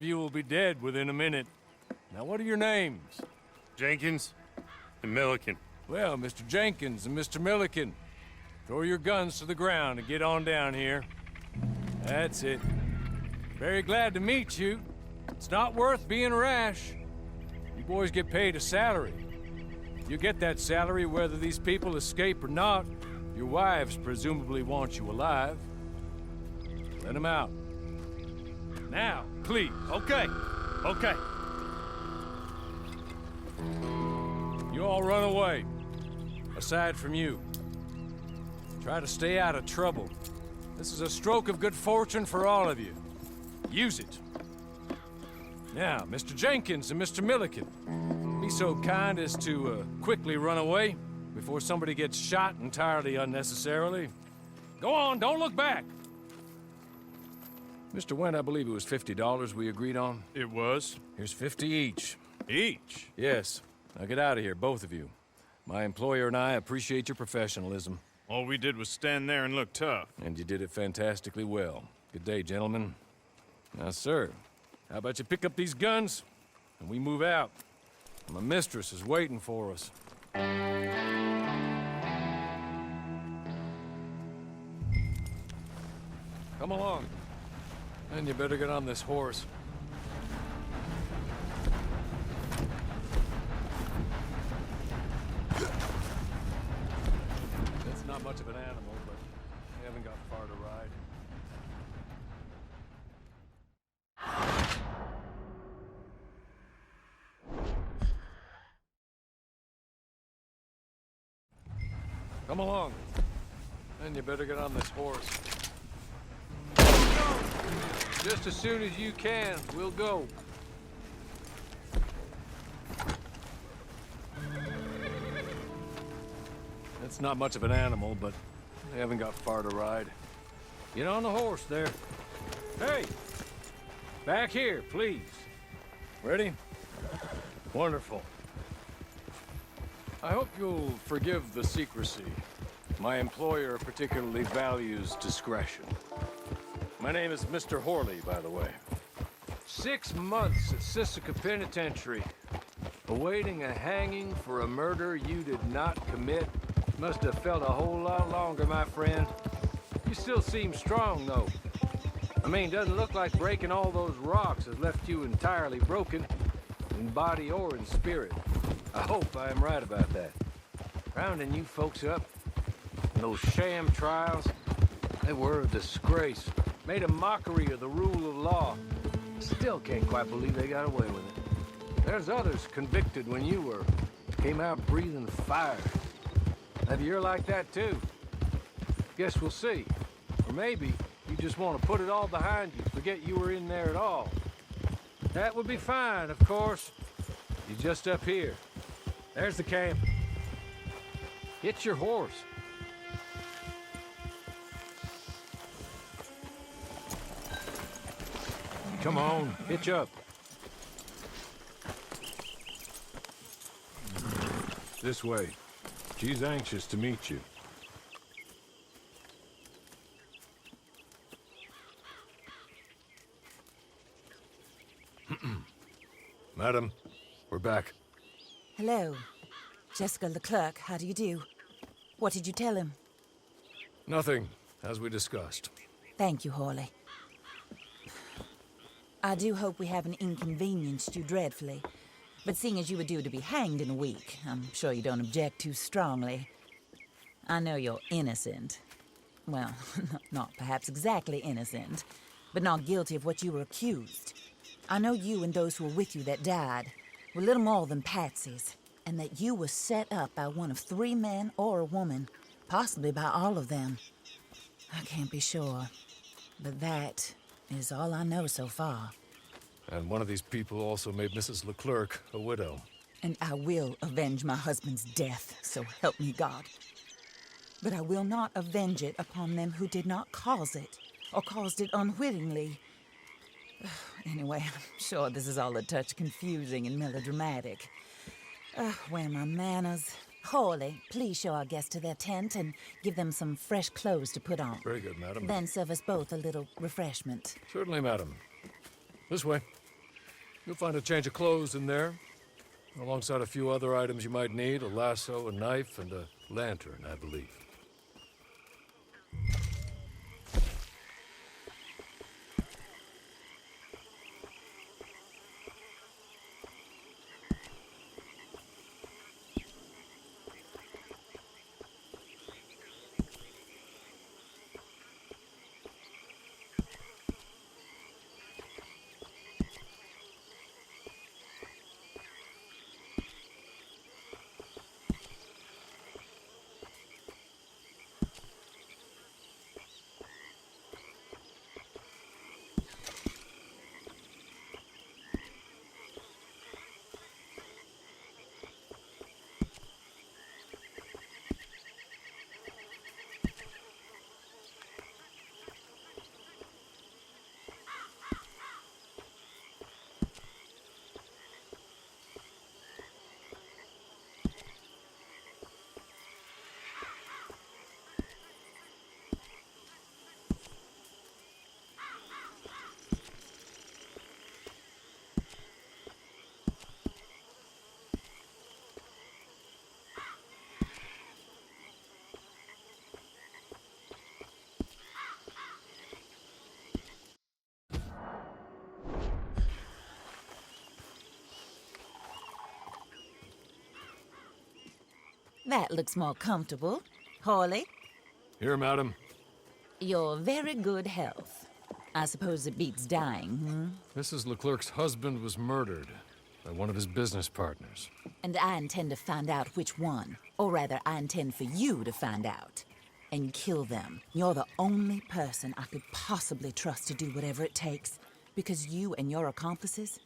You will be dead within a minute. Now, what are your names? Jenkins and Milliken. Well, Mr. Jenkins and Mr. Milliken, throw your guns to the ground and get on down here. That's it. Very glad to meet you. It's not worth being rash. You boys get paid a salary. You get that salary whether these people escape or not. Your wives presumably want you alive. Let them out. Now, please. Okay. You all run away. Aside from you. Try to stay out of trouble. This is a stroke of good fortune for all of you. Use it. Now, Mr. Jenkins and Mr. Milliken, be so kind as to quickly run away before somebody gets shot entirely unnecessarily. Go on, don't look back. Mr. Wendt, I believe it was $50 we agreed on. It was. Here's 50 each. Each? Yes. Now get out of here, both of you. My employer and I appreciate your professionalism. All we did was stand there and look tough. And you did it fantastically well. Good day, gentlemen. Now, sir, how about you pick up these guns and we move out? My mistress is waiting for us. Come along. And you better get on this horse. That's not much of an animal, but we haven't got far to ride. Come along. And you better get on this horse. Just as soon as you can, we'll go. That's not much of an animal, but they haven't got far to ride. Get on the horse there. Hey! Back here, please. Ready? Wonderful. I hope you'll forgive the secrecy. My employer particularly values discretion. My name is Mr. Horley, by the way. 6 months at Sisika Penitentiary, awaiting a hanging for a murder you did not commit. Must have felt a whole lot longer, my friend. You still seem strong, though. I mean, doesn't look like breaking all those rocks has left you entirely broken, in body or in spirit. I hope I am right about that. Rounding you folks up, and those sham trials, they were a disgrace. Made a mockery of the rule of law. Still can't quite believe they got away with it. There's others convicted when you were. Came out breathing fire. Maybe you're like that too. Guess we'll see. Or maybe you just want to put it all behind you, forget you were in there at all. That would be fine, of course. You're just up here. There's the camp. Get your horse. Come on, hitch up. This way. She's anxious to meet you. Madam, we're back. Hello. Jessica Leclerc, how do you do? What did you tell him? Nothing, as we discussed. Thank you, Horley. I do hope we haven't inconvenienced you dreadfully. But seeing as you were due to be hanged in a week, I'm sure you don't object too strongly. I know you're innocent. Well, not perhaps exactly innocent, but not guilty of what you were accused. I know you and those who were with you that died were little more than patsies, and that you were set up by one of 3 men or a woman, possibly by all of them. I can't be sure, but that is all I know so far. And one of these people also made Mrs. Leclerc a widow. And I will avenge my husband's death, so help me God. But I will not avenge it upon them who did not cause it, or caused it unwittingly. Anyway, I'm sure this is all a touch confusing and melodramatic. Where are my manners? Horley, please show our guests to their tent and give them some fresh clothes to put on. Very good, madam. Then serve us both a little refreshment. Certainly, madam. This way. You'll find a change of clothes in there, alongside a few other items you might need, a lasso, a knife, and a lantern, I believe. That looks more comfortable. Hawley, Here, madam. your very good health. I suppose it beats dying, Mrs. Leclerc's husband was murdered by one of his business partners. And I intend to find out which one. Or rather, I intend for you to find out. And kill them. You're the only person I could possibly trust to do whatever it takes. Because you and your accomplices,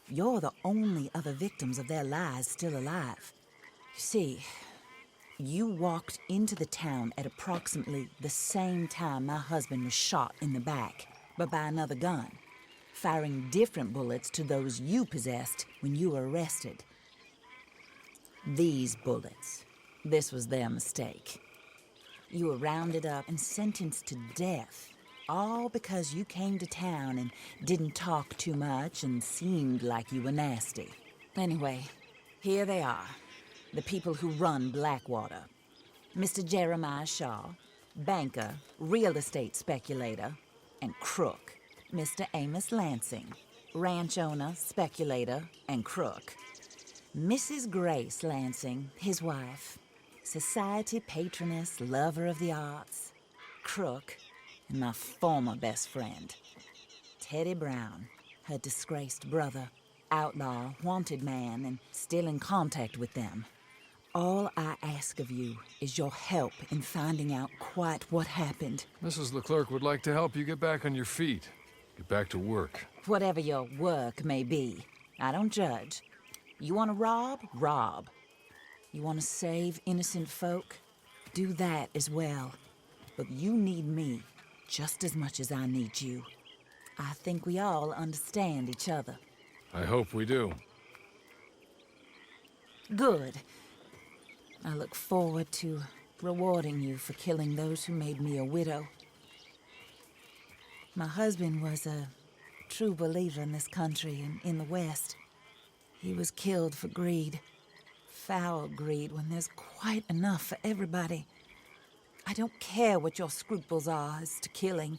you're the only other victims of their lies still alive. You see, you walked into the town at approximately the same time my husband was shot in the back, but by another gun, firing different bullets to those you possessed when you were arrested. These bullets, this was their mistake. You were rounded up and sentenced to death, all because you came to town and didn't talk too much and seemed like you were nasty. Anyway, here they are. The people who run Blackwater. Mr. Jeremiah Shaw, banker, real estate speculator, and crook. Mr. Amos Lansing, ranch owner, speculator, and crook. Mrs. Grace Lansing, his wife, society patroness, lover of the arts, crook, and my former best friend. Teddy Brown, her disgraced brother, outlaw, wanted man, and still in contact with them. All I ask of you is your help in finding out quite what happened. Mrs. Leclerc would like to help you get back on your feet. Get back to work. Whatever your work may be, I don't judge. You want to rob? Rob. You want to save innocent folk? Do that as well. But you need me just as much as I need you. I think we all understand each other. I hope we do. Good. I look forward to rewarding you for killing those who made me a widow. My husband was a true believer in this country and in the West. He was killed for greed. Foul greed when there's quite enough for everybody. I don't care what your scruples are as to killing.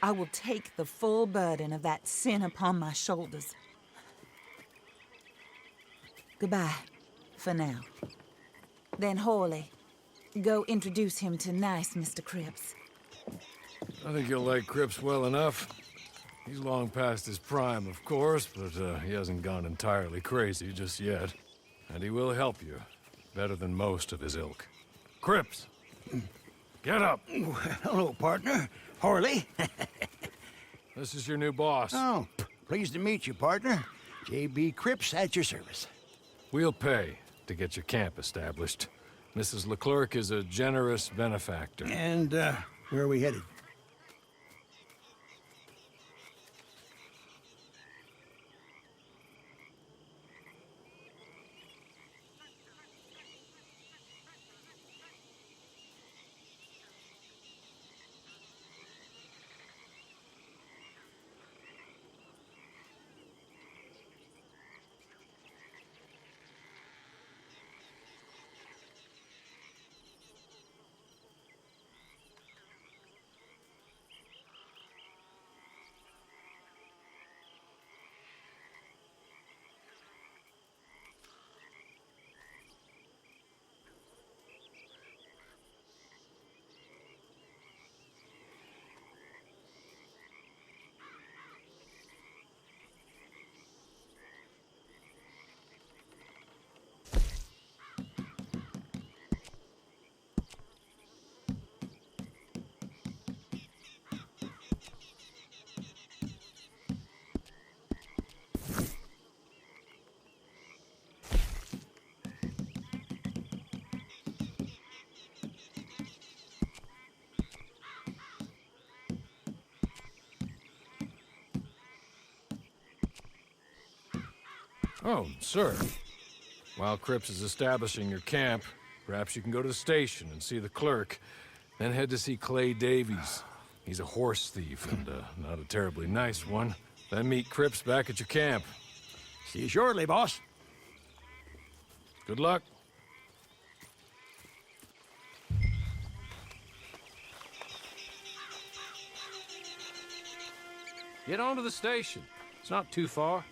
I will take the full burden of that sin upon my shoulders. Goodbye, for now. Then Hawley, go introduce him to nice Mr. Cripps. I think you'll like Cripps well enough. He's long past his prime, of course, but he hasn't gone entirely crazy just yet. And he will help you, better than most of his ilk. Cripps! Get up! Hello, partner. Hawley. This is your new boss. Oh, pleased to meet you, partner. J.B. Cripps at your service. We'll pay to get your camp established. Mrs. Leclerc is a generous benefactor. And, where are we headed? Oh, sir. While Cripps is establishing your camp, perhaps you can go to the station and see the clerk, then head to see Clay Davies. He's a horse thief, and not a terribly nice one. Then meet Cripps back at your camp. See you shortly, boss. Good luck. Get on to the station. It's not too far.